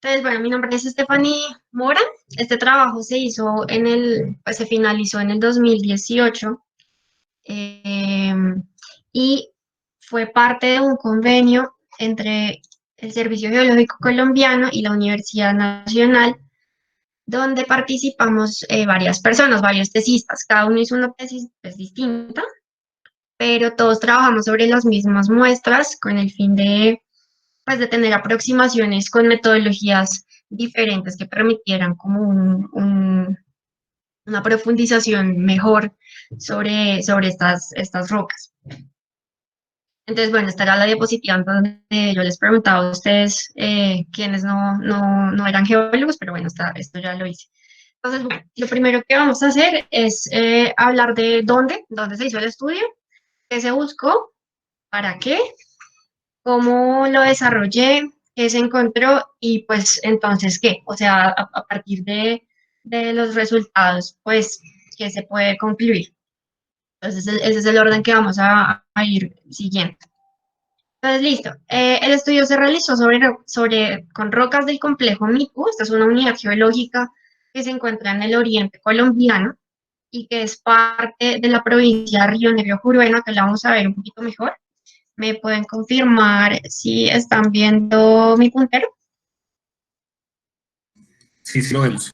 Entonces, bueno, mi nombre es Stephanie Mora. Este trabajo se hizo pues se finalizó en el 2018 eh, y fue parte de un convenio entre el Servicio Geológico Colombiano y la Universidad Nacional, donde participamos varias personas, varios tesistas. Cada uno hizo una tesis pues, distinta, pero todos trabajamos sobre las mismas muestras con el fin pues, de tener aproximaciones con metodologías diferentes que permitieran como una profundización mejor sobre estas rocas. Entonces, bueno, esta era la diapositiva donde yo les preguntaba a ustedes quienes no eran geólogos, pero bueno, esto ya lo hice. Entonces, bueno, lo primero que vamos a hacer es hablar de dónde se hizo el estudio, qué se buscó, para qué, cómo lo desarrollé, qué se encontró y pues entonces qué, o sea, a partir de los resultados, pues, qué se puede concluir. Entonces, ese es el orden que vamos a ir siguiendo. Entonces, listo. El estudio se realizó con rocas del complejo Micu. Esta es una unidad geológica que se encuentra en el oriente colombiano y que es parte de la provincia de Río Negro Juruena, que la vamos a ver un poquito mejor. ¿Me pueden confirmar si están viendo mi puntero? Sí, sí lo vemos.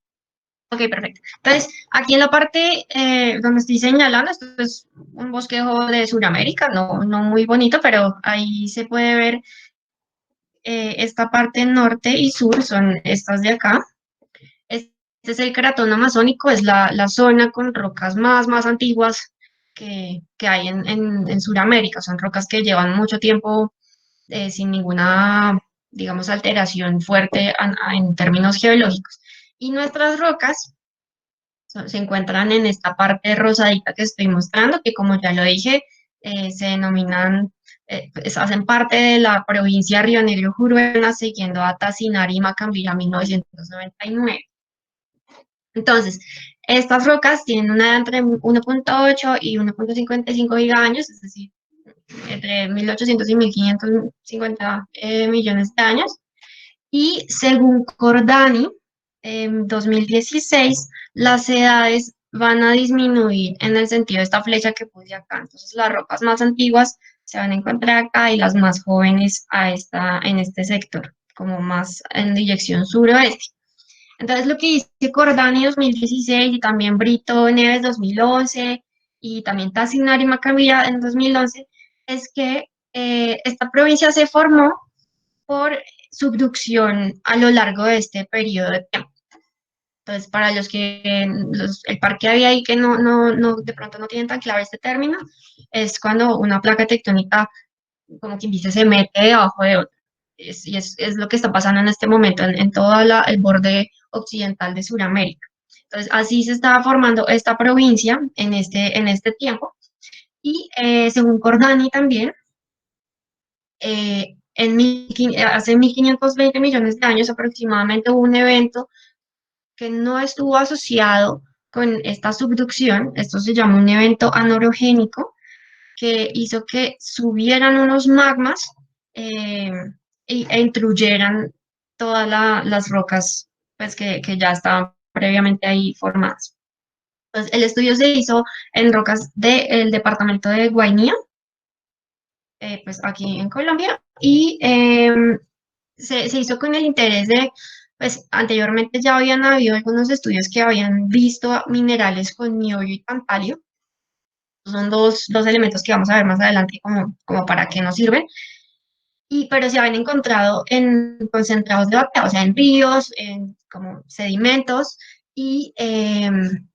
Ok, perfecto. Entonces, aquí en la parte donde estoy señalando, esto es un bosquejo de Sudamérica, no muy bonito, pero ahí se puede ver esta parte norte y sur, son estas de acá. Este es el cratón amazónico, es la zona con rocas más antiguas que hay en Sudamérica. Son rocas que llevan mucho tiempo sin ninguna, digamos, alteración fuerte en términos geológicos. Y nuestras rocas se encuentran en esta parte rosadita que estoy mostrando, que como ya lo dije, se denominan, pues, hacen parte de la provincia Río Negro Juruena, siguiendo a Tacinari y Macambira 1999. Entonces, estas rocas tienen una edad entre 1.8 y 1.55 gigaños, es decir, entre 1800 y 1550 millones de años. Y según Cordani, en 2016, las edades van a disminuir en el sentido de esta flecha que puse acá. Entonces, las rocas más antiguas se van a encontrar acá y las más jóvenes en este sector, como más en dirección suroeste. Entonces, lo que dice Cordani 2016 y también Brito Neves 2011 y también Tassinari Macamira en 2011 es que esta provincia se formó por subducción a lo largo de este periodo de tiempo. Entonces, para el parque había ahí que de pronto no tienen tan claro este término, es cuando una placa tectónica, como quien dice, se mete debajo de otra. Es lo que está pasando en este momento en todo el borde occidental de Sudamérica. Entonces, así se estaba formando esta provincia en este tiempo. Y según Cordani también, hace 1520 millones de años aproximadamente hubo un evento que no estuvo asociado con esta subducción. Esto se llama un evento anorogénico, que hizo que subieran unos magmas eh, e intruyeran todas las rocas pues, que ya estaban previamente ahí formadas. Entonces, el estudio se hizo en rocas del departamento de Guainía, pues aquí en Colombia, y se hizo con el interés de, pues anteriormente ya habían habido algunos estudios que habían visto minerales con niobio y tantalio. Son dos elementos que vamos a ver más adelante como para qué nos sirven. Pero se habían encontrado en concentrados de bacteria, o sea, en ríos, en como sedimentos, y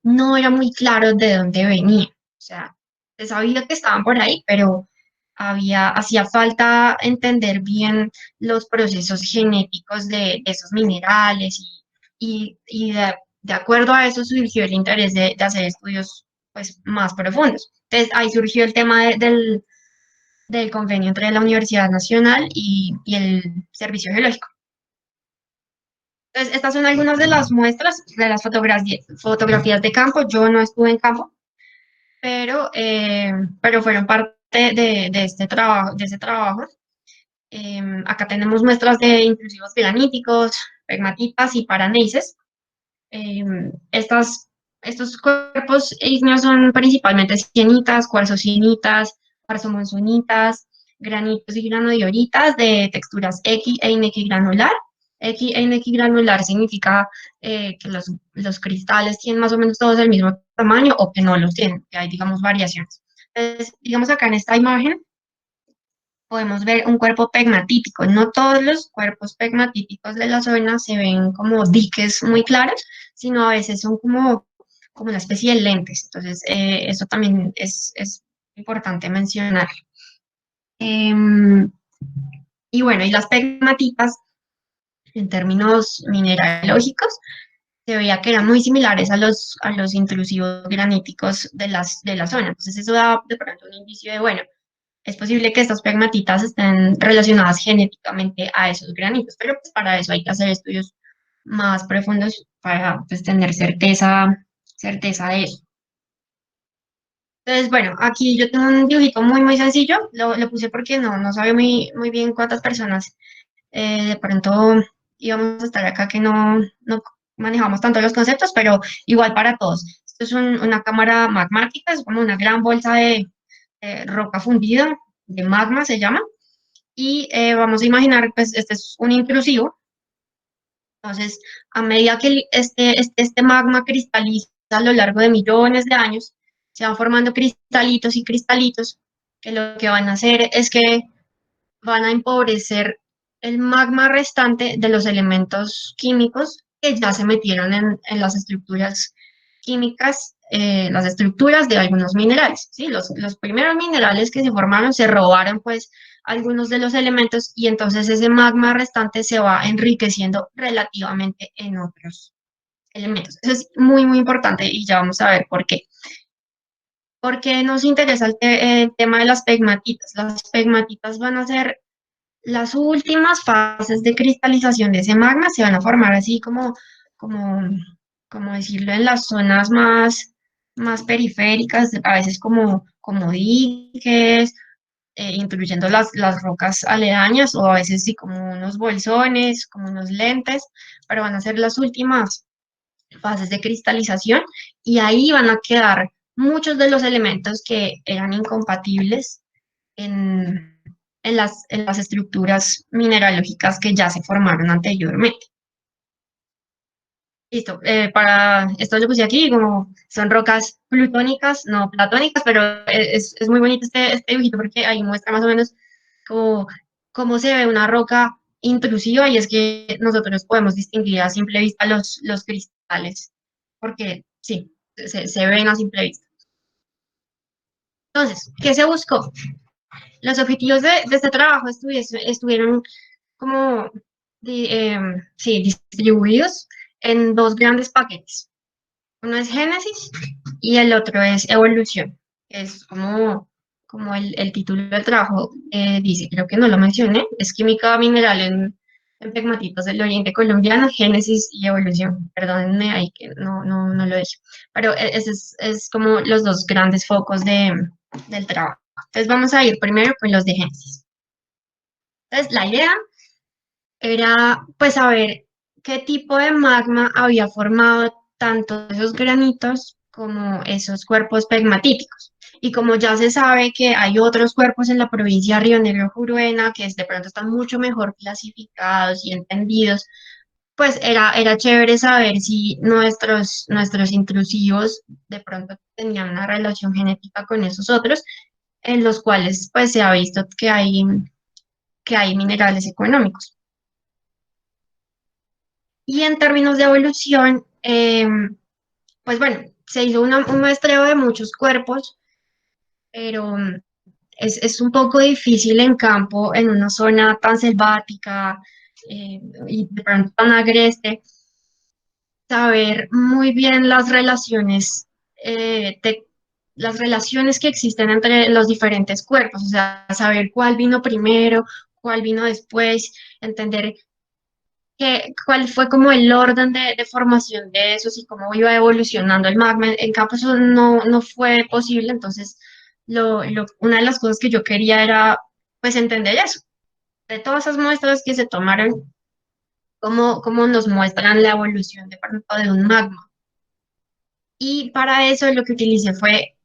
no era muy claro de dónde venía. O sea, se sabía que estaban por ahí, pero hacía falta entender bien los procesos genéticos de esos minerales y de acuerdo a eso surgió el interés de hacer estudios pues, más profundos. Entonces ahí surgió el tema del convenio entre la Universidad Nacional y el Servicio Geológico. Entonces, estas son algunas de las muestras de las fotografías de campo. Yo no estuve en campo, pero fueron parte de ese trabajo. Acá tenemos muestras de intrusivos graníticos, pegmatitas y paraneises. Estos cuerpos ígneos son principalmente sienitas, cuarzocienitas, cuarzomonsonitas, granitos y granodioritas de texturas X e inequigranular. X e inequigranular significa que los cristales tienen más o menos todos el mismo tamaño o que no los tienen, que hay, digamos, variaciones. Entonces, digamos acá en esta imagen, podemos ver un cuerpo pegmatítico. No todos los cuerpos pegmatíticos de la zona se ven como diques muy claros, sino a veces son como una especie de lentes. Entonces, eso también es importante mencionar. Em, y bueno, y las pegmatitas, en términos mineralógicos, se veía que eran muy similares a los intrusivos graníticos de la zona. Entonces, eso da de pronto un indicio de, bueno, es posible que estas pegmatitas estén relacionadas genéticamente a esos granitos, pero pues para eso hay que hacer estudios más profundos para pues, tener certeza de eso. Entonces, bueno, aquí yo tengo un dibujito muy sencillo, lo puse porque no sabía muy bien cuántas personas de pronto íbamos a estar acá que no manejamos tanto los conceptos, pero igual para todos. Esto es una cámara magmática, es como una gran bolsa de roca fundida, de magma se llama, y vamos a imaginar, pues este es un intrusivo, entonces a medida que este magma cristaliza a lo largo de millones de años, se van formando cristalitos y cristalitos, que lo que van a hacer es que van a empobrecer el magma restante de los elementos químicos que ya se metieron en las estructuras químicas, las estructuras de algunos minerales, ¿sí? Los primeros minerales que se formaron se robaron pues algunos de los elementos y entonces ese magma restante se va enriqueciendo relativamente en otros elementos. Eso es muy importante y ya vamos a ver por qué. ¿Por qué nos interesa el tema de las pegmatitas? Las pegmatitas van a ser las últimas fases de cristalización de ese magma, se van a formar así como, como decirlo, en las zonas más periféricas, a veces como diques, incluyendo las rocas aledañas, o a veces sí como unos bolsones, como unos lentes, pero van a ser las últimas fases de cristalización y ahí van a quedar muchos de los elementos que eran incompatibles en las estructuras mineralógicas que ya se formaron anteriormente. Listo, para esto lo puse aquí, como son rocas plutónicas, no platónicas, pero es muy bonito este dibujito porque ahí muestra más o menos cómo, cómo se ve una roca intrusiva y es que nosotros podemos distinguir a simple vista los cristales, porque sí, se ven a simple vista. Entonces, ¿qué se buscó? Los objetivos de este trabajo estuvieron como sí, distribuidos en dos grandes paquetes. Uno es Génesis y el otro es Evolución. Es como el título del trabajo dice, creo que no lo mencioné, es Química Mineral en Pegmatitos del Oriente Colombiano, Génesis y Evolución. Perdónenme ahí que no lo dije. Pero ese es como los dos grandes focos del trabajo. Entonces vamos a ir primero con los de Génesis. Entonces la idea era pues saber qué tipo de magma había formado tanto esos granitos como esos cuerpos pegmatíticos. Y como ya se sabe que hay otros cuerpos en la provincia de Río Negro Juruena que de pronto están mucho mejor clasificados y entendidos, pues era chévere saber si nuestros intrusivos de pronto tenían una relación genética con esos otros, en los cuales pues se ha visto que hay minerales económicos. Y en términos de evolución, pues bueno, se hizo un muestreo de muchos cuerpos, pero es un poco difícil en campo, en una zona tan selvática y de pronto tan agreste, saber muy bien las relaciones que existen entre los diferentes cuerpos, o sea, saber cuál vino primero, cuál vino después, entender cuál fue como el orden de formación de esos y cómo iba evolucionando el magma. En campo eso no fue posible, entonces una de las cosas que yo quería era pues entender eso. De todas esas muestras que se tomaron, cómo nos muestran la evolución de pronto de un magma. Y para eso lo que utilicé fue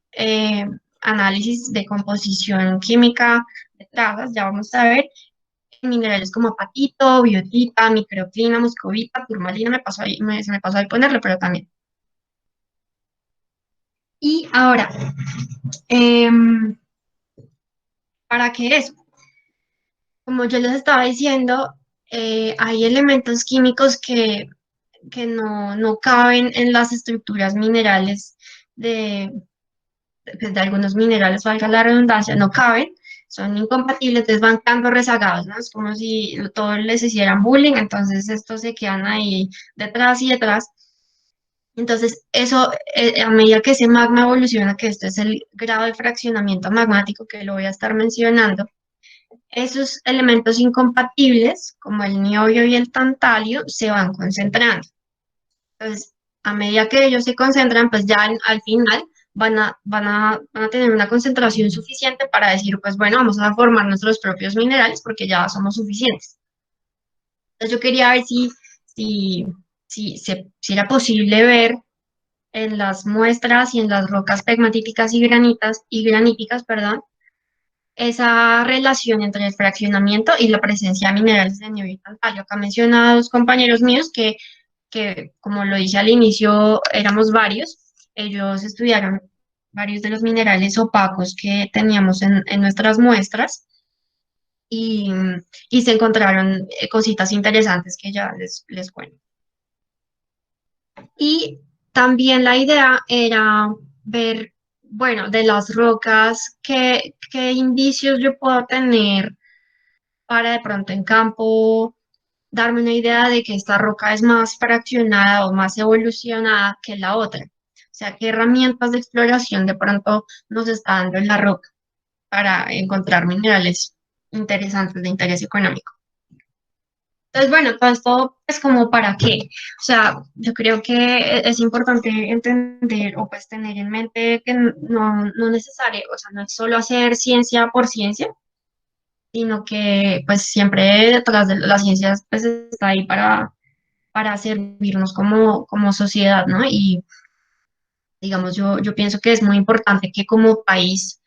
análisis de composición química de trazas, ya vamos a ver, minerales como apatito, biotita, microclina, muscovita, turmalina, se me pasó ahí ponerlo, pero también. Y ahora, em, ¿para qué eso? Como yo les estaba diciendo, hay elementos químicos que no caben en las estructuras minerales de, pues, de algunos minerales, valga la redundancia, no caben, son incompatibles, entonces van quedando rezagados, ¿no? Es como si todos les hicieran bullying, entonces estos se quedan ahí detrás y detrás. Entonces, eso, a medida que ese magma evoluciona, que esto es el grado de fraccionamiento magmático que lo voy a estar mencionando, esos elementos incompatibles, como el niobio y el tantalio, se van concentrando. Entonces, a medida que ellos se concentran, pues ya al final van a tener una concentración suficiente para decir, pues bueno, vamos a formar nuestros propios minerales porque ya somos suficientes. Entonces, yo quería ver si, si era posible ver en las muestras y en las rocas pegmatíticas y graníticas, perdón, esa relación entre el fraccionamiento y la presencia de minerales de nivel tantalio. Acá menciona a dos compañeros míos que, como lo dije al inicio, éramos varios. Ellos estudiaron varios de los minerales opacos que teníamos en nuestras muestras y, y se encontraron cositas interesantes que ya les cuento. Y también la idea era ver, bueno, de las rocas, qué indicios yo puedo tener para de pronto en campo darme una idea de que esta roca es más fraccionada o más evolucionada que la otra. O sea, qué herramientas de exploración de pronto nos está dando en la roca para encontrar minerales interesantes de interés económico. Entonces, bueno, todo esto es como para qué. O sea, yo creo que es importante entender o pues tener en mente que no necesario, o sea, no es solo hacer ciencia por ciencia, sino que pues siempre detrás de las ciencias pues está ahí para servirnos como sociedad, ¿no? Y digamos, yo pienso que es muy importante que como país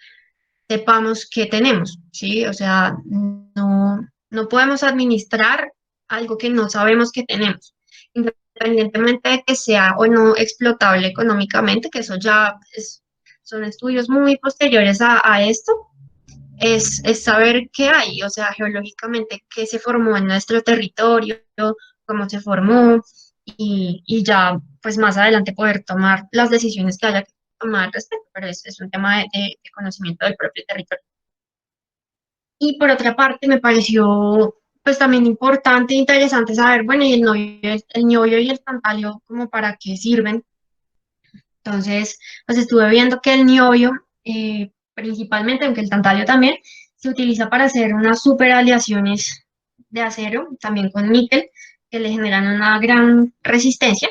sepamos qué tenemos, ¿sí? O sea, no podemos administrar algo que no sabemos que tenemos, independientemente de que sea o no explotable económicamente, que eso ya son estudios muy posteriores a esto, es saber qué hay, o sea, geológicamente, qué se formó en nuestro territorio, cómo se formó, y ya, pues más adelante poder tomar las decisiones que haya que tomar al respecto, pero es un tema de conocimiento del propio territorio. Y por otra parte, me pareció pues también importante e interesante saber, bueno, y el niobio y el tantalio, como para qué sirven. Entonces, pues estuve viendo que el niobio, principalmente, aunque el tantalio también, se utiliza para hacer unas super aleaciones de acero, también con níquel, que le generan una gran resistencia.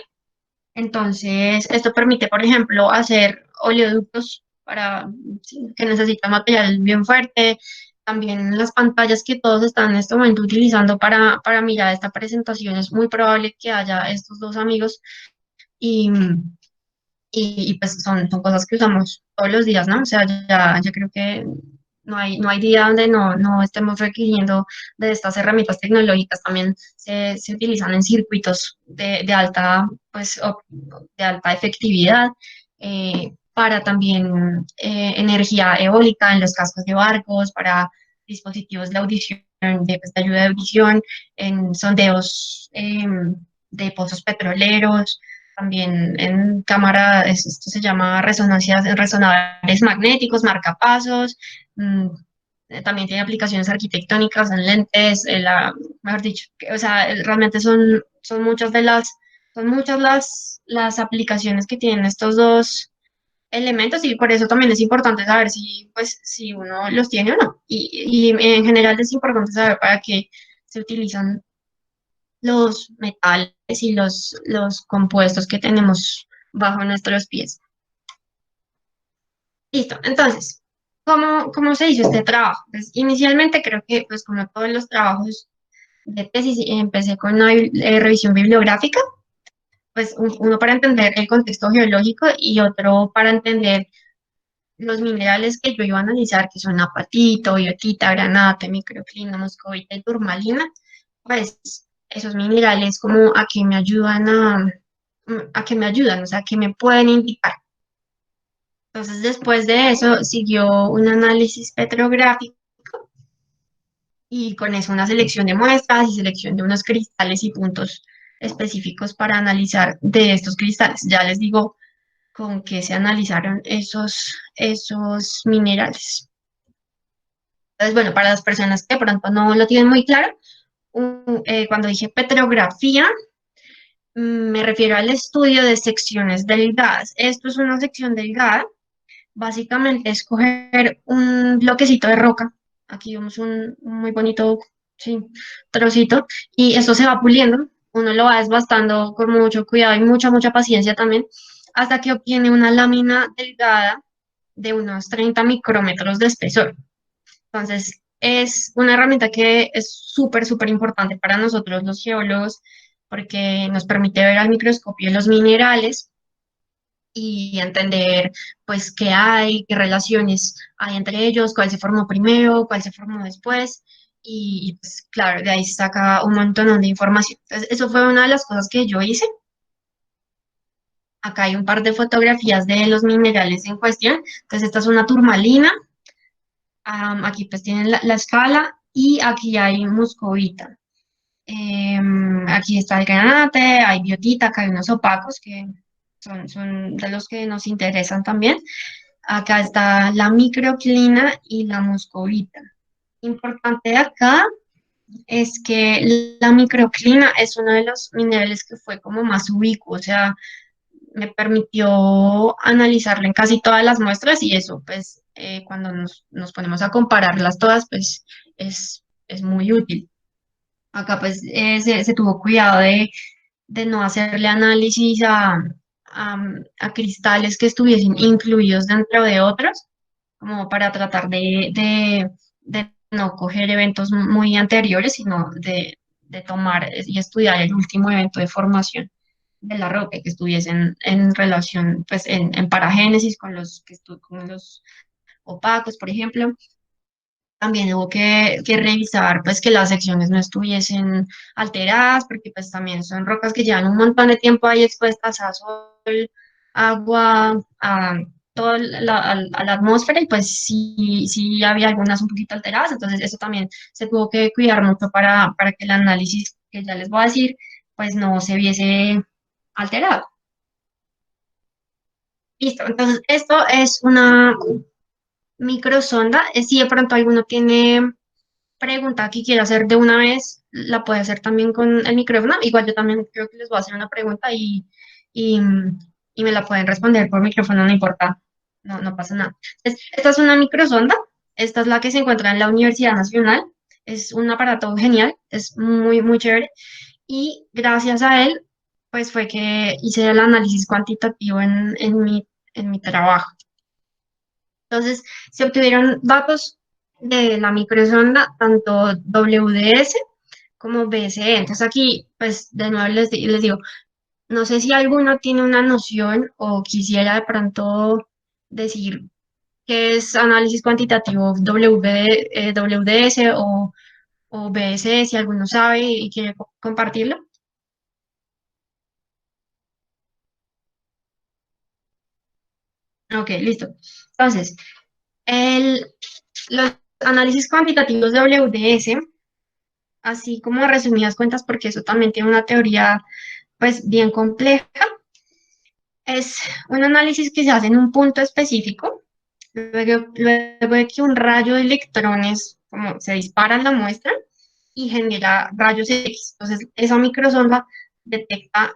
Entonces, esto permite, por ejemplo, hacer oleoductos para sí, que necesitan material bien fuerte. También las pantallas que todos están en este momento utilizando para mirar esta presentación, es muy probable que haya estos dos amigos y, y pues son cosas que usamos todos los días, ¿no? O sea, ya creo que no hay día donde no estemos requiriendo de estas herramientas tecnológicas. También se utilizan en circuitos de alta, pues, de alta efectividad, para también energía eólica en los cascos de barcos, para dispositivos de audición, pues, de ayuda de audición, en sondeos de pozos petroleros, también en cámara, esto se llama resonadores magnéticos, marcapasos, mm, también tiene aplicaciones arquitectónicas en lentes, mejor dicho, o sea, realmente son muchas las aplicaciones que tienen estos dos elementos y por eso también es importante saber si uno los tiene o no. Y en general es importante saber para qué se utilizan los metales y los compuestos que tenemos bajo nuestros pies. Listo, entonces, ¿cómo se hizo este trabajo? Pues inicialmente creo que, pues como todos los trabajos, de tesis, empecé con una revisión bibliográfica, pues uno para entender el contexto geológico y otro para entender los minerales que yo iba a analizar, que son apatito, biotita, granate, microclina, moscovita y turmalina, pues esos minerales como a que me ayudan a que me ayudan, o sea, que me pueden indicar. Entonces, después de eso, siguió un análisis petrográfico y con eso una selección de muestras y selección de unos cristales y puntos específicos para analizar de estos cristales. Ya les digo con qué se analizaron esos minerales. Entonces, bueno, para las personas que de pronto no lo tienen muy claro, cuando dije petrografía, me refiero al estudio de secciones delgadas. Esto es una sección delgada. Básicamente es coger un bloquecito de roca. Aquí vemos un muy bonito, sí, trocito. Y esto se va puliendo. Uno lo va desbastando con mucho cuidado y mucha paciencia también, hasta que obtiene una lámina delgada de unos 30 micrómetros de espesor. Entonces, es una herramienta que es súper importante para nosotros los geólogos, porque nos permite ver al microscopio los minerales y entender pues qué hay, qué relaciones hay entre ellos, cuál se formó primero, cuál se formó después, pues claro, de ahí se saca un montón de información. Entonces, eso fue una de las cosas que yo hice. Acá hay un par de fotografías de los minerales en cuestión. Entonces, esta es una turmalina, aquí pues tienen la escala y aquí hay muscovita. Aquí está el granate, hay biotita, acá hay unos opacos que son de los que nos interesan también. Acá está la microclina y la muscovita. Importante de acá es que la microclina es uno de los minerales que fue como más ubicuo, o sea, me permitió analizarlo en casi todas las muestras y eso, pues, cuando nos ponemos a compararlas todas, pues, es muy útil. Acá, pues, se tuvo cuidado de no hacerle análisis a cristales que estuviesen incluidos dentro de otros, como para tratar de no coger eventos muy anteriores, sino de tomar y estudiar el último evento de formación de la roca que estuviesen en relación, pues en paragénesis con con los opacos, por ejemplo. También hubo que revisar pues que las secciones no estuviesen alteradas, porque pues también son rocas que llevan un montón de tiempo ahí expuestas a sol, agua, a toda a la atmósfera y pues sí había algunas un poquito alteradas, entonces eso también se tuvo que cuidar mucho para que el análisis que ya les voy a decir pues no se viese alterado. Listo, entonces esto es una microsonda. Si de pronto alguno tiene pregunta que quiera hacer de una vez, la puede hacer también con el micrófono. Igual yo también creo que les voy a hacer una pregunta y, y me la pueden responder por micrófono, no importa, no pasa nada. Esta es una microsonda, esta es la que se encuentra en la Universidad Nacional, es un aparato genial, es muy chévere y gracias a él, pues fue que hice el análisis cuantitativo en mi trabajo. Entonces, se obtuvieron datos de la microsonda, tanto WDS como BSE. Entonces, aquí, pues, de nuevo les digo, no sé si alguno tiene una noción o quisiera de pronto decir qué es análisis cuantitativo WDS o BSE, si alguno sabe y quiere compartirlo. Ok, listo. Entonces, el, los análisis cuantitativos WDS, así como resumidas cuentas, porque eso también tiene una teoría pues bien compleja, es un análisis que se hace en un punto específico, luego de que un rayo de electrones como se dispara en la muestra y genera rayos X. Entonces, esa microsonda detecta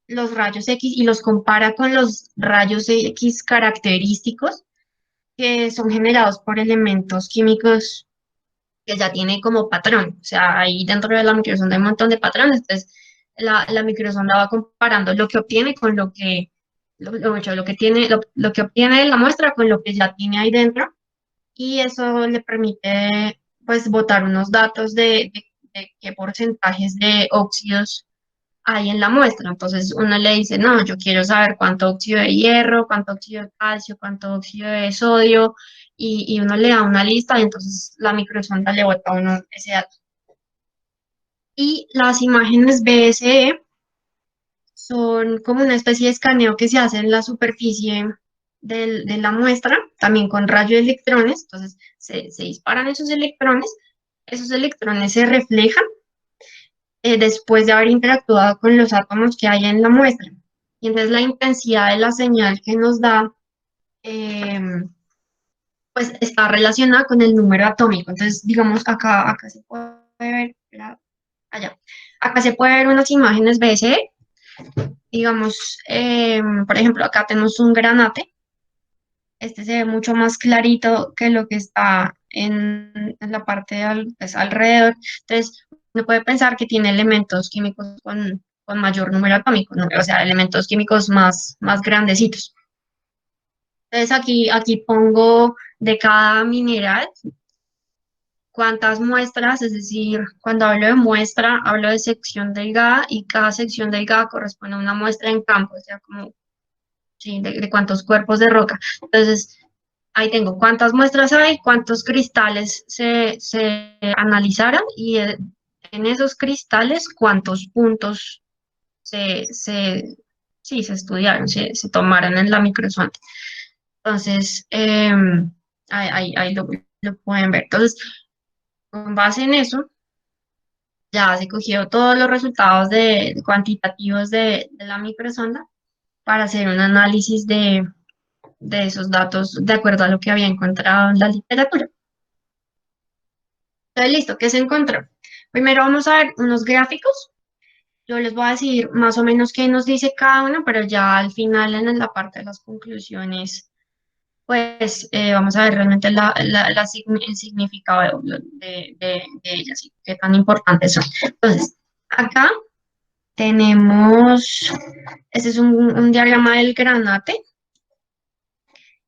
los rayos X y los compara con los rayos X característicos que son generados por elementos químicos que ya tiene como patrón. O sea, ahí dentro de la microsonda hay un montón de patrones. Entonces, la microsonda va comparando lo que obtiene con lo que tiene, lo que obtiene de la muestra con lo que ya tiene ahí dentro. Y eso le permite, pues, botar unos datos exactamente qué porcentajes de óxidos hay en la muestra. Entonces uno le dice, no, yo quiero saber cuánto óxido de hierro, cuánto óxido de calcio, cuánto óxido de sodio, y uno le da una lista y entonces la microsonda le bota a uno ese dato. Y las imágenes BSE son como una especie de escaneo que se hace en la superficie de la muestra, también con rayos de electrones. Entonces se disparan esos electrones se reflejan después de haber interactuado con los átomos que hay en la muestra. Y entonces la intensidad de la señal que nos da, eh, pues está relacionada con el número atómico. Entonces, digamos, acá se puede ver, allá, acá se puede ver unas imágenes BSE. Digamos, por ejemplo, acá tenemos un granate. Este se ve mucho más clarito que lo que está en la parte pues, alrededor. Entonces, uno puede pensar que tiene elementos químicos con mayor número atómico, ¿no? O sea, elementos químicos más grandecitos. Entonces, aquí pongo de cada mineral cuántas muestras, es decir, cuando hablo de muestra, hablo de sección delgada y cada sección delgada corresponde a una muestra en campo, o sea, como sí, de cuántos cuerpos de roca. Entonces, ahí tengo cuántas muestras hay, cuántos cristales se analizaron y en esos cristales cuántos puntos sí, se estudiaron, se tomaron en la microsonda. Entonces, ahí lo pueden ver. Entonces, con base en eso, ya se cogió todos los resultados cuantitativos de la microsonda para hacer un análisis de esos datos de acuerdo a lo que había encontrado en la literatura. Entonces, listo, ¿qué se encontró? Primero vamos a ver unos gráficos. Yo les voy a decir más o menos qué nos dice cada uno, pero ya al final, en la parte de las conclusiones, pues vamos a ver realmente el significado de ellas y qué tan importantes son. Entonces, acá tenemos, este es un diagrama del granate.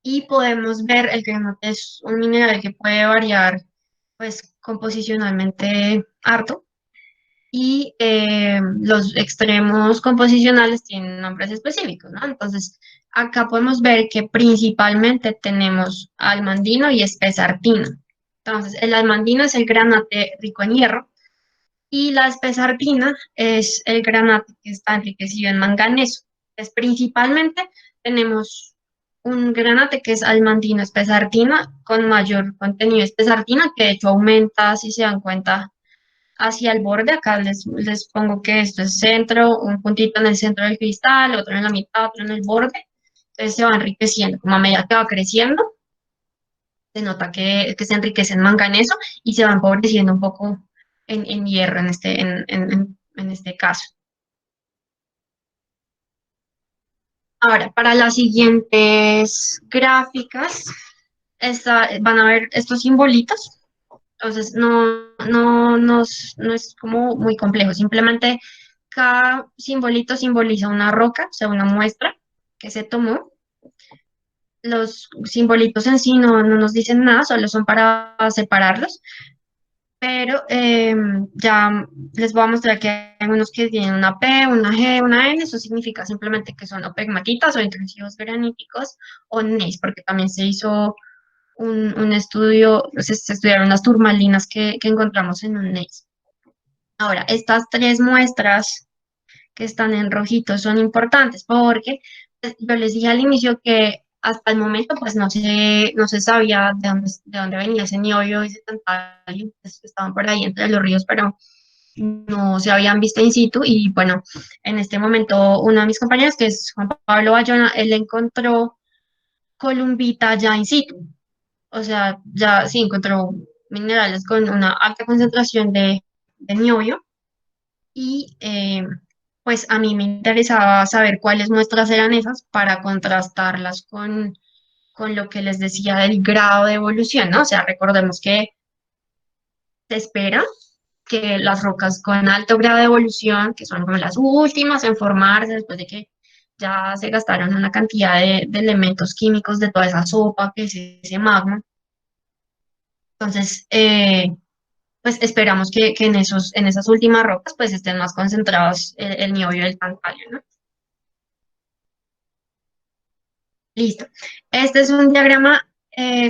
Y podemos ver, el granate es un mineral que puede variar, pues, composicionalmente harto. Y los extremos composicionales tienen nombres específicos, ¿no? Entonces, acá podemos ver que principalmente tenemos almandino y espesartino. Entonces, el almandino es el granate rico en hierro y la espesartina es el granate que está enriquecido en manganeso. Entonces, principalmente tenemos un granate que es almandino espesartina con mayor contenido de espesartina, que de hecho aumenta, si se dan cuenta, hacia el borde. Acá les pongo que esto es centro, un puntito en el centro del cristal, otro en la mitad, otro en el borde. Entonces se va enriqueciendo. Como a medida que va creciendo, se nota que se enriquece en manganeso y se va empobreciendo un poco en hierro en este caso. Ahora, para las siguientes gráficas, van a ver estos simbolitos. Entonces, no es como muy complejo. Simplemente cada simbolito simboliza una roca, o sea, una muestra que se tomó. Los simbolitos en sí no nos dicen nada, solo son para separarlos. Pero ya les voy a mostrar que hay unos que tienen una P, una G, una N. Eso significa simplemente que son o pegmatitas o intrusivos graníticos o gneiss, porque también se hizo un estudio, se estudiaron las turmalinas que encontramos en un gneiss. Ahora, estas tres muestras que están en rojito son importantes porque yo les dije al inicio que hasta el momento pues no se sabía de dónde venía ese niobio y ese tantalio, pues, estaban por ahí entre los ríos, pero no se habían visto in situ. Y bueno, en este momento uno de mis compañeros, que es Juan Pablo Bayona, él encontró columbita ya in situ, o sea, ya sí encontró minerales con una alta concentración de niobio. Y pues a mí me interesaba saber cuáles muestras eran esas para contrastarlas con lo que les decía del grado de evolución, ¿no? O sea, recordemos que se espera que las rocas con alto grado de evolución, que son como las últimas en formarse después de que ya se gastaron una cantidad de elementos químicos de toda esa sopa que es ese magma. Entonces, pues esperamos que en esas últimas rocas pues estén más concentrados el niobio del tantalio, ¿no? Listo. Este es un diagrama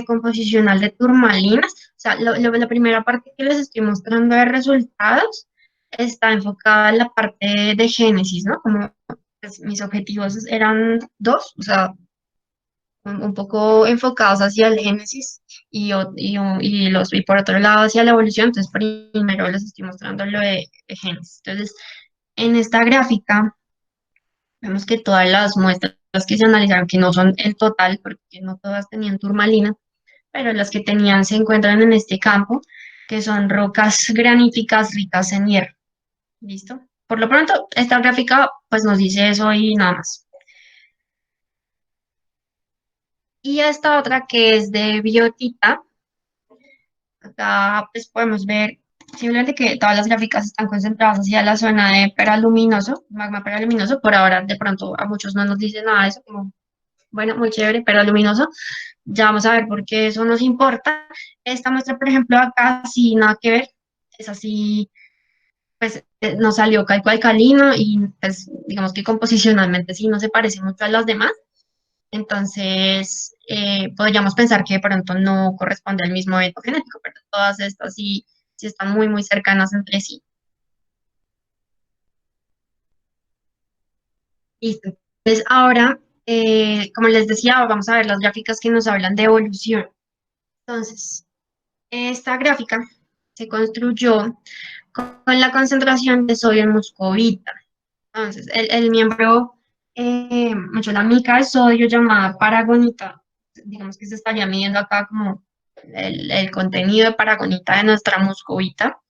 composicional de turmalinas. O sea, la primera parte que les estoy mostrando de resultados está enfocada en la parte de génesis, ¿no? Como pues, mis objetivos eran dos, o sea, un poco enfocados hacia el génesis y por otro lado hacia la evolución. Entonces, primero les estoy mostrando lo de génesis. Entonces, en esta gráfica vemos que todas las muestras que se analizaron, que no son el total, porque no todas tenían turmalina, pero las que tenían se encuentran en este campo, que son rocas graníticas ricas en hierro. ¿Listo? Por lo pronto, esta gráfica pues nos dice eso y nada más. Y esta otra que es de biotita, acá pues podemos ver simplemente que todas las gráficas están concentradas hacia la zona de peraluminoso, magma peraluminoso. Por ahora, de pronto, a muchos no nos dice nada de eso, como, bueno, muy chévere, peraluminoso. Ya vamos a ver por qué eso nos importa. Esta muestra, por ejemplo, acá sí nada que ver. Es así, pues nos salió calco alcalino y pues digamos que composicionalmente sí no se parece mucho a las demás. Entonces, podríamos pensar que de pronto no corresponde al mismo evento genético, pero todas estas sí, sí están muy, muy cercanas entre sí. Listo. Entonces, ahora, como les decía, vamos a ver las gráficas que nos hablan de evolución. Entonces, esta gráfica se construyó con la concentración de sodio en muscovita. Entonces, el miembro, mucho la mica de sodio llamada paragonita, digamos que se estaría midiendo acá como el contenido de paragonita de nuestra muscovita.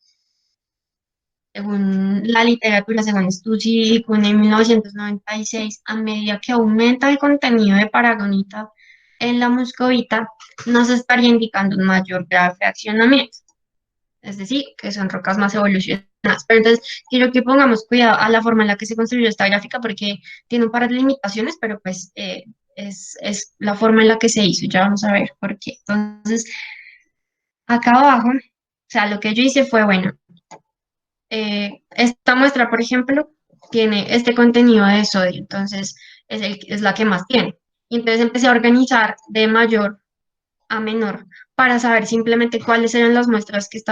Según la literatura, según Stussy y Kuhn en 1996, a medida que aumenta el contenido de paragonita en la muscovita, nos estaría indicando un mayor grado de fraccionamiento, es decir, que son rocas más evolucionadas. Pero entonces, quiero que pongamos cuidado a la forma en la que se construyó esta gráfica porque tiene un par de limitaciones, pero pues es la forma en la que se hizo. Ya vamos a ver por qué. Entonces, acá abajo, o sea, lo que yo hice fue, bueno, esta muestra, por ejemplo, tiene este contenido de sodio, entonces es la que más tiene. Y entonces empecé a organizar de mayor a menor para saber simplemente cuáles eran las muestras que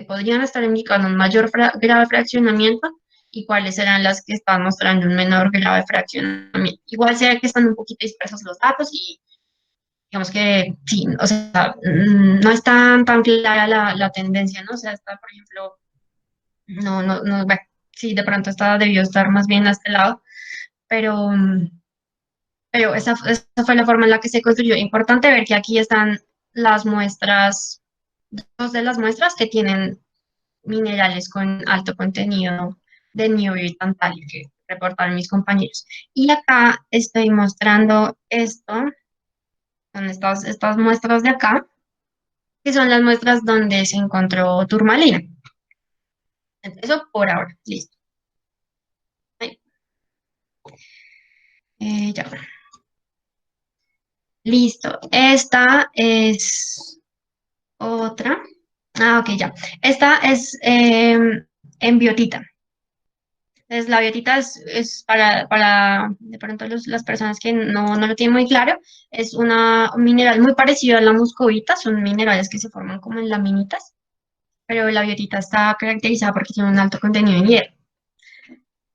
podrían estar indicando un mayor grado de fraccionamiento y cuáles eran las que estaban mostrando un menor grado de fraccionamiento. Igual sea que están un poquito dispersos los datos y digamos que sí, o sea, no es tan clara la tendencia, ¿no? O sea, está, por ejemplo, no, bueno, sí, de pronto esta debió estar más bien a este lado, pero, pero esa fue la forma en la que se construyó. Importante ver que aquí están las muestras, dos de las muestras que tienen minerales con alto contenido de niobio y tantalio que reportaron mis compañeros. Y acá estoy mostrando esto, son estas muestras de acá, que son las muestras donde se encontró turmalina. Eso por ahora, listo. Ahí, ya. Listo. Esta es otra. Ah, ok, ya. Esta es en biotita. Entonces, la biotita es para de pronto las personas que no lo tienen muy claro, es un mineral muy parecido a la muscovita, son minerales que se forman como en laminitas, pero la biotita está caracterizada porque tiene un alto contenido en hierro.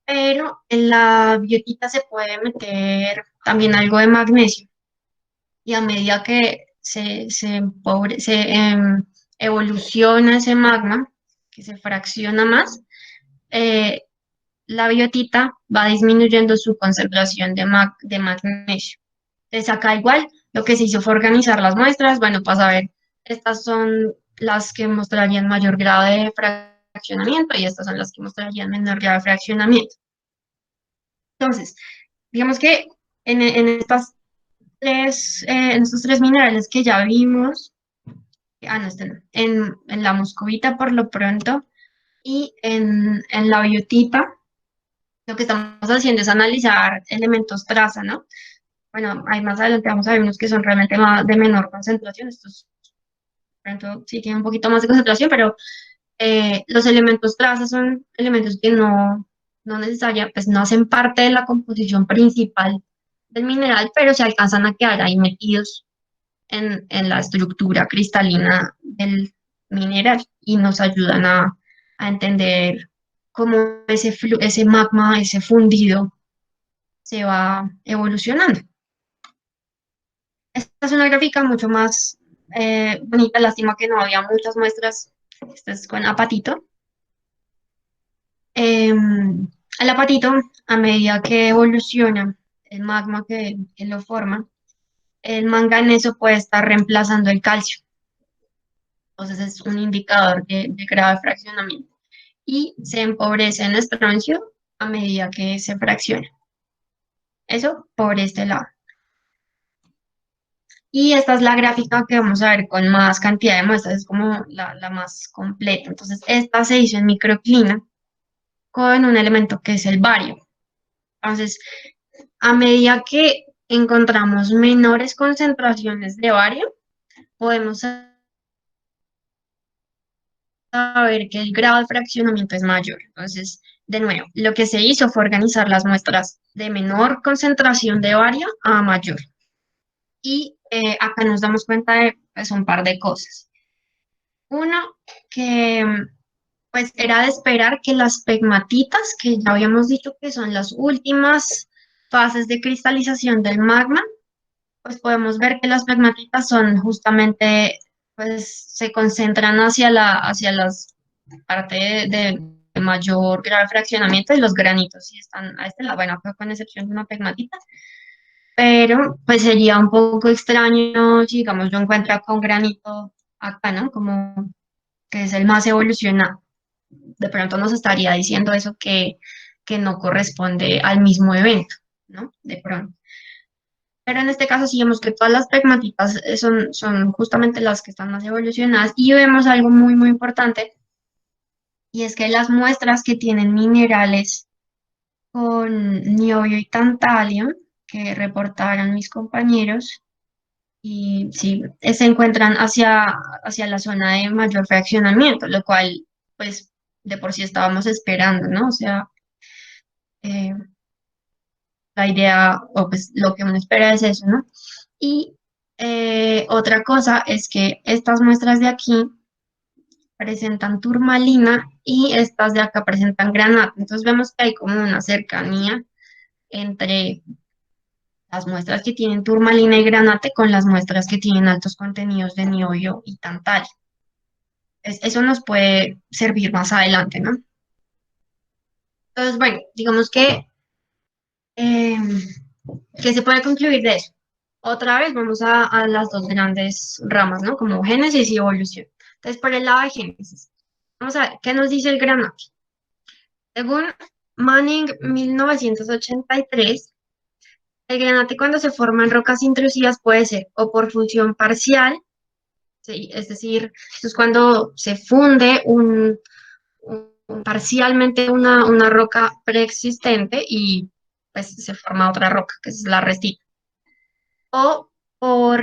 Pero en la biotita se puede meter también algo de magnesio y a medida que evoluciona ese magma, que se fracciona más, eh, la biotita va disminuyendo su concentración de magnesio. Entonces acá igual lo que se hizo fue organizar las muestras, bueno, para saber, estas son las que mostrarían mayor grado de fraccionamiento y estas son las que mostrarían menor grado de fraccionamiento. Entonces, digamos que en en estos tres minerales que ya vimos, no, este no, en la muscovita por lo pronto y en la biotita, lo que estamos haciendo es analizar elementos traza, ¿no? Bueno, ahí más adelante vamos a ver unos que son realmente de menor concentración, estos por ejemplo sí tienen un poquito más de concentración, pero Los elementos traza son elementos que no necesariamente, pues no hacen parte de la composición principal del mineral, pero se alcanzan a quedar ahí metidos en la estructura cristalina del mineral y nos ayudan a entender cómo ese magma, ese fundido, se va evolucionando. Esta es una gráfica mucho más bonita, lástima que no había muchas muestras. Esta es con apatito. El apatito, a medida que evoluciona el magma que lo forma, el manganeso puede estar reemplazando el calcio. Entonces es un indicador de grado de fraccionamiento. Y se empobrece en estroncio a medida que se fracciona. Eso por este lado. Y esta es la gráfica que vamos a ver con más cantidad de muestras, es como la más completa. Entonces, esta se hizo en microclina con un elemento que es el bario. Entonces, a medida que encontramos menores concentraciones de bario, podemos saber que el grado de fraccionamiento es mayor. Entonces, de nuevo, lo que se hizo fue organizar las muestras de menor concentración de bario a mayor. Y acá nos damos cuenta de pues, un par de cosas. Uno, que pues era de esperar que las pegmatitas, que ya habíamos dicho que son las últimas fases de cristalización del magma, pues podemos ver que las pegmatitas son justamente, pues se concentran hacia las partes de mayor grado de fraccionamiento y los granitos sí están a este lado, bueno, acá con excepción de una pegmatita, pero pues sería un poco extraño si, digamos, yo encuentro acá un granito acá, ¿no? Como que es el más evolucionado. De pronto nos estaría diciendo eso que no corresponde al mismo evento, ¿no? De pronto. Pero en este caso sí vemos que todas las pegmatitas son justamente las que están más evolucionadas y vemos algo muy, muy importante y es que las muestras que tienen minerales con niobio y tantalio que reportaron mis compañeros y sí, se encuentran hacia la zona de mayor fraccionamiento, lo cual pues de por sí estábamos esperando, ¿no? O sea, eh, la idea, o pues lo que uno espera es eso, ¿no? Y otra cosa es que estas muestras de aquí presentan turmalina y estas de acá presentan granato. Entonces vemos que hay como una cercanía entre las muestras que tienen turmalina y granate con las muestras que tienen altos contenidos de niobio y tantal. Eso nos puede servir más adelante, ¿no? Entonces, bueno, digamos eh, que se puede concluir de eso. Otra vez vamos a las dos grandes ramas, ¿no? Como génesis y evolución. Entonces, por el lado de génesis, vamos a ver, ¿qué nos dice el granato? Según Manning 1983, el granate cuando se forma en rocas intrusivas puede ser o por fusión parcial, ¿sí? Es decir, eso es cuando se funde parcialmente una roca preexistente y pues se forma otra roca, que es la restita. O, o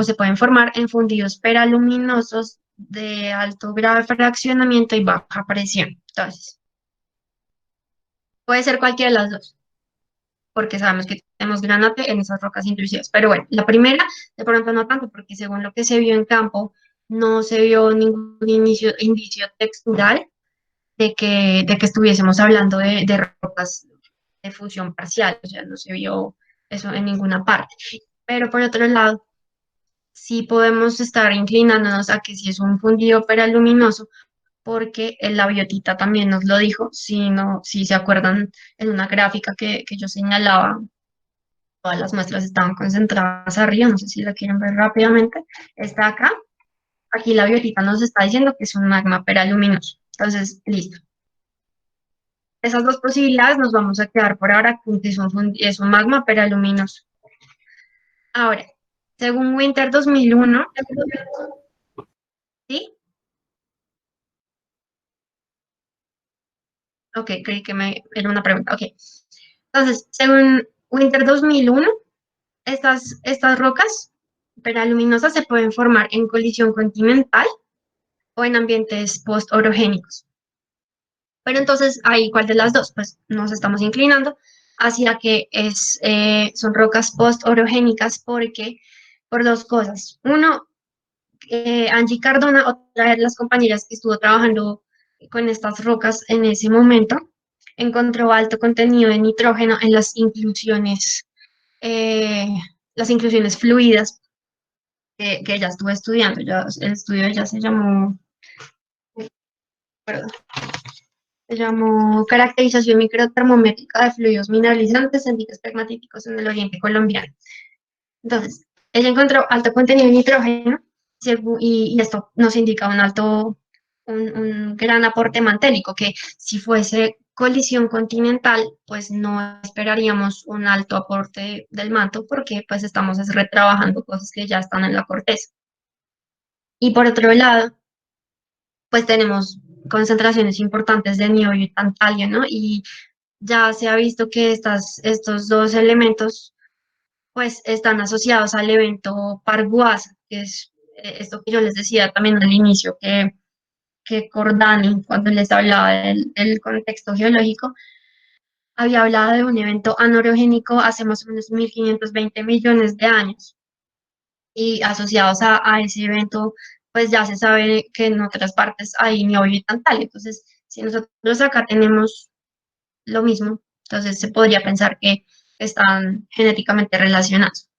se pueden formar en fundidos peraluminosos de alto grado de fraccionamiento y baja presión. Entonces, puede ser cualquiera de las dos, porque sabemos que tenemos granate en esas rocas intrusivas. Pero bueno, la primera, de pronto no tanto, porque según lo que se vio en campo, no se vio ningún indicio textural de que estuviésemos hablando de rocas de fusión parcial, o sea, no se vio eso en ninguna parte. Pero por otro lado, sí podemos estar inclinándonos a que si es un fundido peraluminoso, porque la biotita también nos lo dijo, si no, si se acuerdan en una gráfica que yo señalaba, todas las muestras estaban concentradas arriba, no sé si la quieren ver rápidamente, está acá, aquí la biotita nos está diciendo que es un magma peraluminoso, entonces, listo. Esas dos posibilidades nos vamos a quedar por ahora con que es un magma peraluminoso. Ahora, según Winter 2001, ¿sí? Ok, creí que era una pregunta. Ok. Entonces, según Winter 2001, estas rocas peraluminosas se pueden formar en colisión continental o en ambientes post-orogénicos. Pero entonces, ahí, ¿cuál de las dos? Pues nos estamos inclinando hacia que son rocas post-orogénicas porque, por dos cosas. Uno, Angie Cardona, otra de las compañeras que estuvo trabajando con estas rocas en ese momento, encontró alto contenido de nitrógeno en eh, las inclusiones fluidas que ella estuvo estudiando. El estudio de ella perdón, se llamó Caracterización microtermométrica de fluidos mineralizantes en diques pegmatíticos en el oriente colombiano. Entonces, ella encontró alto contenido de nitrógeno y esto nos indica un gran aporte mantélico, que si fuese colisión continental, pues no esperaríamos un alto aporte del manto porque pues estamos retrabajando cosas que ya están en la corteza. Y por otro lado, pues tenemos concentraciones importantes de niobio y tantalio, ¿no? Y ya se ha visto que estos dos elementos pues están asociados al evento Parguasa, que es esto que yo les decía también al inicio, que Cordani, cuando les hablaba del contexto geológico, había hablado de un evento anorogénico hace más o menos 1520 millones de años. Y asociados a ese evento, pues ya se sabe que en otras partes hay niobio y tantal. Entonces, si nosotros acá tenemos lo mismo, entonces se podría pensar que están genéticamente relacionados.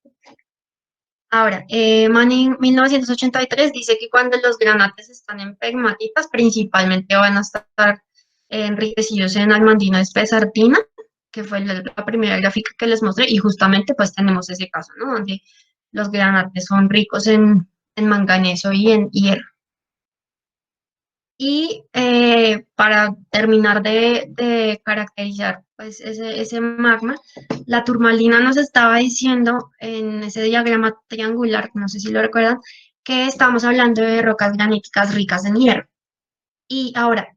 Ahora, Manning 1983 dice que cuando los granates están en pegmatitas, principalmente van a estar enriquecidos en almandino de espesartina, que fue la primera gráfica que les mostré, y justamente pues tenemos ese caso, ¿no? Donde los granates son ricos en manganeso y en hierro. Y para terminar de caracterizar pues, ese magma, la turmalina nos estaba diciendo en ese diagrama triangular, no sé si lo recuerdan, que estamos hablando de rocas graníticas ricas en hierro. Y ahora,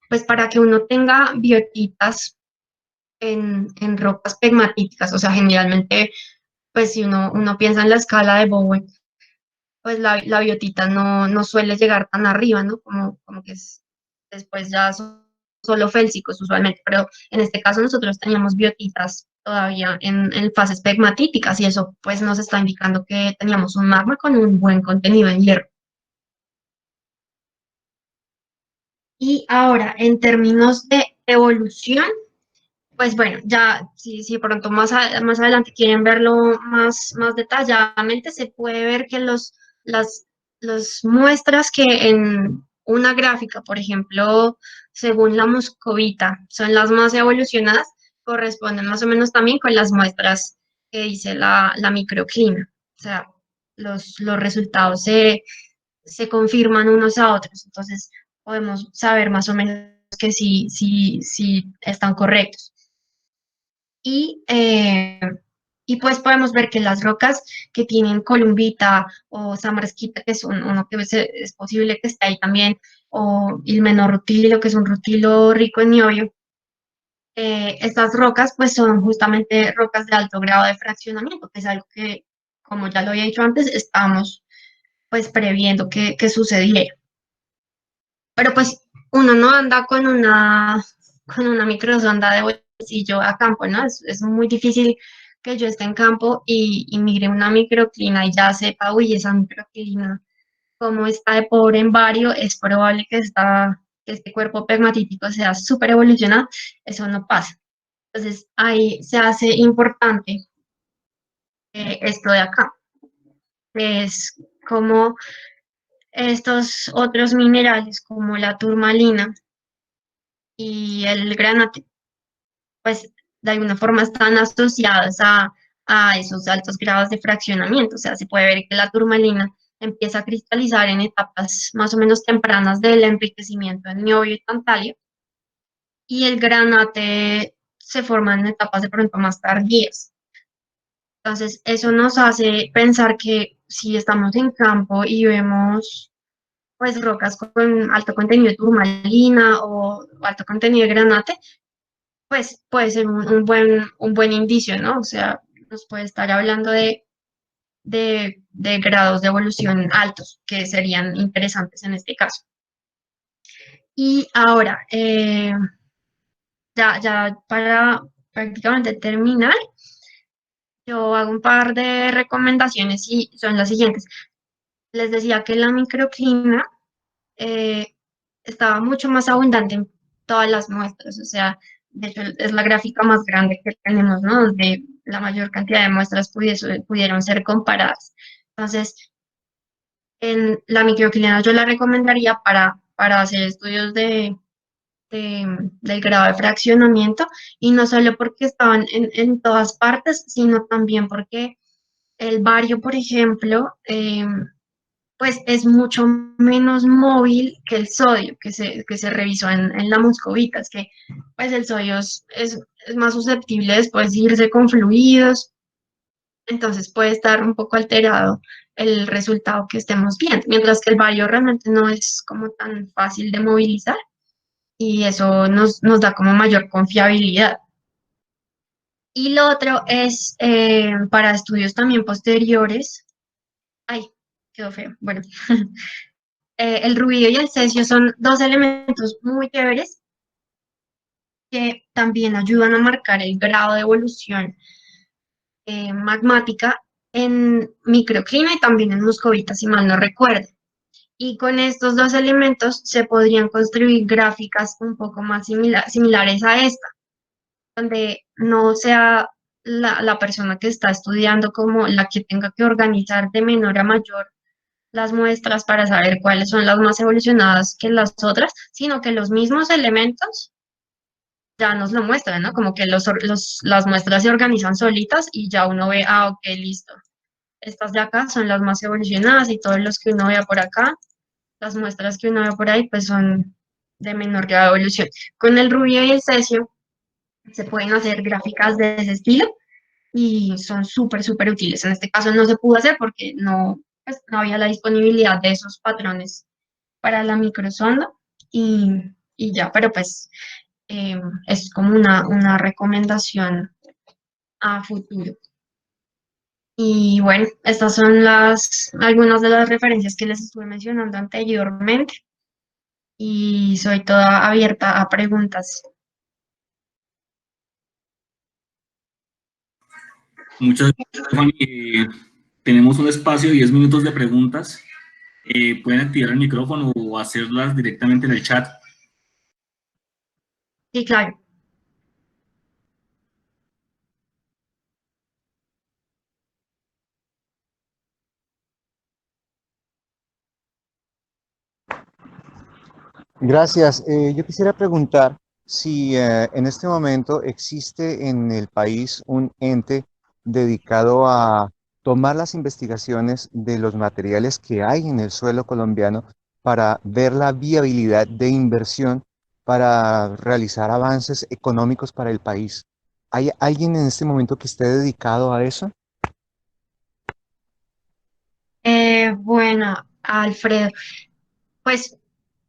pues para que uno tenga biotitas en rocas pegmatíticas, o sea, generalmente, pues si uno piensa en la escala de Bowen, pues la biotita no suele llegar tan arriba, ¿no? Como que después ya son solo félsicos usualmente, pero en este caso nosotros teníamos biotitas todavía en fases pegmatíticas y eso pues nos está indicando que teníamos un magma con un buen contenido en hierro. Y ahora, en términos de evolución, pues bueno, ya si pronto más adelante quieren verlo más detalladamente, se puede ver que las, las muestras que en una gráfica, por ejemplo, según la moscovita, son las más evolucionadas, corresponden más o menos también con las muestras que dice la microclima. O sea, los resultados se confirman unos a otros. Entonces, podemos saber más o menos que sí están correctos. Y, eh, y pues podemos ver que las rocas que tienen columbita o samarasquita, que es uno que es posible que esté ahí también, o el menor rutilo, que es un rutilo rico en niobio, estas rocas pues son justamente rocas de alto grado de fraccionamiento, que es algo que, como ya lo había dicho antes, estábamos pues previendo que sucediera. Pero pues uno no anda con una microsonda de bolsillo a campo, ¿no? Es muy difícil que yo esté en campo y mire una microclina y ya sepa, uy, esa microclina, como está de pobre en vario, es probable que este cuerpo pegmatítico sea súper evolucionado. Eso no pasa. Entonces ahí se hace importante esto de acá, que es como estos otros minerales como la turmalina y el granate, pues de alguna forma están asociadas a esos altos grados de fraccionamiento. O sea, se puede ver que la turmalina empieza a cristalizar en etapas más o menos tempranas del enriquecimiento en niobio y tantalio, y el granate se forma en etapas de pronto más tardías. Entonces, eso nos hace pensar que si estamos en campo y vemos pues rocas con alto contenido de turmalina o alto contenido de granate, pues puede ser un buen indicio, ¿no? O sea, nos puede estar hablando de grados de evolución altos, que serían interesantes en este caso. Y ahora, ya para prácticamente terminar, yo hago un par de recomendaciones y son las siguientes. Les decía que la microclina eh, estaba mucho más abundante en todas las muestras, o sea, de hecho es la gráfica más grande que tenemos, ¿no? Donde la mayor cantidad de muestras pudieron ser comparadas. Entonces, en la microclina yo la recomendaría para hacer estudios del grado de fraccionamiento y no solo porque estaban en todas partes, sino también porque el bario, por ejemplo, pues es mucho menos móvil que el sodio que se revisó en la moscovita, es que pues el sodio es más susceptible después de irse con fluidos, entonces puede estar un poco alterado el resultado que estemos viendo, mientras que el bario realmente no es como tan fácil de movilizar y eso nos da como mayor confiabilidad. Y lo otro es para estudios también posteriores. Ay, quedó feo. Bueno, el rubidio y el cesio son dos elementos muy chéveres que también ayudan a marcar el grado de evolución magmática en microclima y también en muscovita, si mal no recuerdo. Y con estos dos elementos se podrían construir gráficas un poco más similares a esta, donde no sea la persona que está estudiando como la que tenga que organizar de menor a mayor las muestras para saber cuáles son las más evolucionadas que las otras, sino que los mismos elementos ya nos lo muestran, ¿no? Como que las muestras se organizan solitas y ya uno ve, ah, ok, listo. Estas de acá son las más evolucionadas y todos los que uno vea por acá, las muestras que uno ve por ahí, pues son de menor grado de evolución. Con el rubio y el cesio se pueden hacer gráficas de ese estilo y son súper, súper útiles. En este caso no se pudo hacer porque no, pues, no había la disponibilidad de esos patrones para la microsonda y, y ya, pero pues es como una recomendación a futuro. Y bueno, estas son algunas de las referencias que les estuve mencionando anteriormente y soy toda abierta a preguntas. Muchas gracias, Stephanie. Tenemos un espacio de 10 minutos de preguntas. Pueden activar el micrófono o hacerlas directamente en el chat. Sí, claro. Gracias. Yo quisiera preguntar si en este momento existe en el país un ente dedicado a tomar las investigaciones de los materiales que hay en el suelo colombiano para ver la viabilidad de inversión para realizar avances económicos para el país. ¿Hay alguien en este momento que esté dedicado a eso? Bueno, Alfredo, pues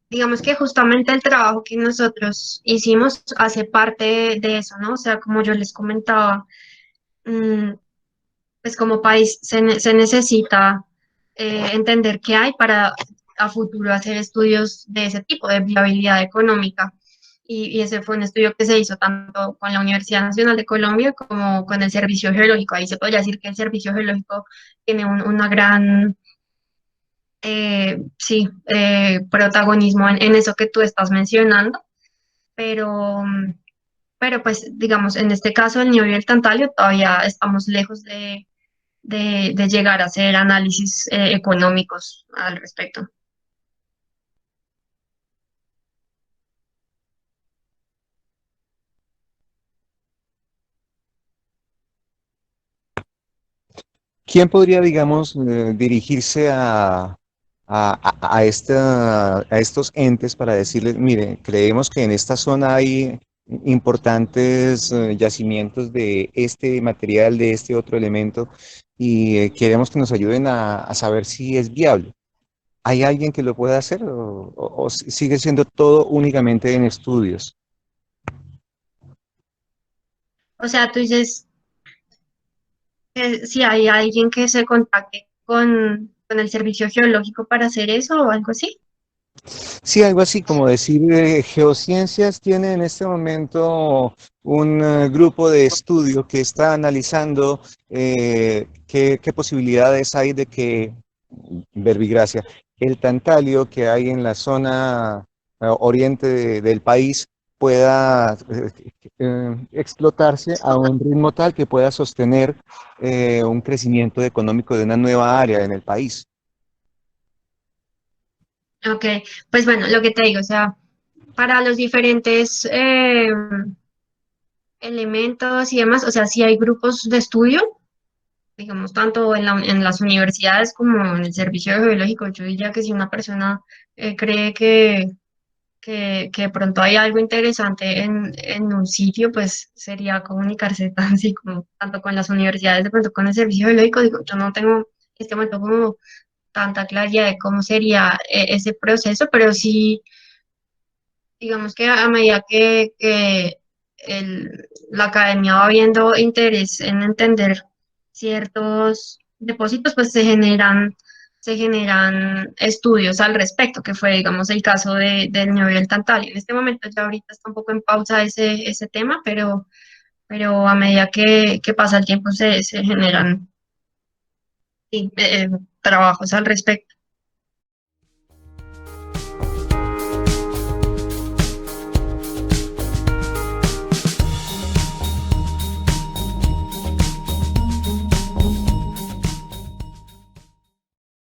digamos que justamente el trabajo que nosotros hicimos hace parte de eso, ¿no? O sea, como yo les comentaba, mm, pues como país se necesita entender qué hay para a futuro hacer estudios de ese tipo, de viabilidad económica. Y ese fue un estudio que se hizo tanto con la Universidad Nacional de Colombia como con el Servicio Geológico. Ahí se podría decir que el Servicio Geológico tiene una gran sí, protagonismo en eso que tú estás mencionando, pero, pero pues digamos, en este caso el nivel del Tantalio todavía estamos lejos de llegar a hacer análisis económicos al respecto. ¿Quién podría, digamos, dirigirse a estos entes para decirles, mire, creemos que en esta zona hay importantes yacimientos de este material, de este otro elemento, y queremos que nos ayuden a saber si es viable? ¿Hay alguien que lo pueda hacer o sigue siendo todo únicamente en estudios? O sea, tú dices que si hay alguien que se contacte con el servicio geológico para hacer eso o algo así. Sí, algo así como decir, Geociencias tiene en este momento un grupo de estudio que está analizando qué posibilidades hay de que, verbigracia, el tantalio que hay en la zona oriente del país pueda explotarse a un ritmo tal que pueda sostener un crecimiento económico de una nueva área en el país. Ok, pues bueno, lo que te digo, o sea, para los diferentes elementos y demás, o sea, sí hay grupos de estudio, digamos, tanto en las universidades como en el servicio geológico. Yo diría que si una persona cree que de pronto hay algo interesante en un sitio, pues sería comunicarse tan, así como, tanto con las universidades, de pronto con el servicio geológico. Digo, yo no tengo en este momento como tanta claridad de cómo sería ese proceso, pero sí, digamos que a medida que la academia va viendo interés en entender ciertos depósitos, pues se generan estudios al respecto, que fue, digamos, el caso del Niobio del Tantal. En este momento, ya ahorita está un poco en pausa ese tema, pero a medida que pasa el tiempo se generan sí, trabajos al respecto.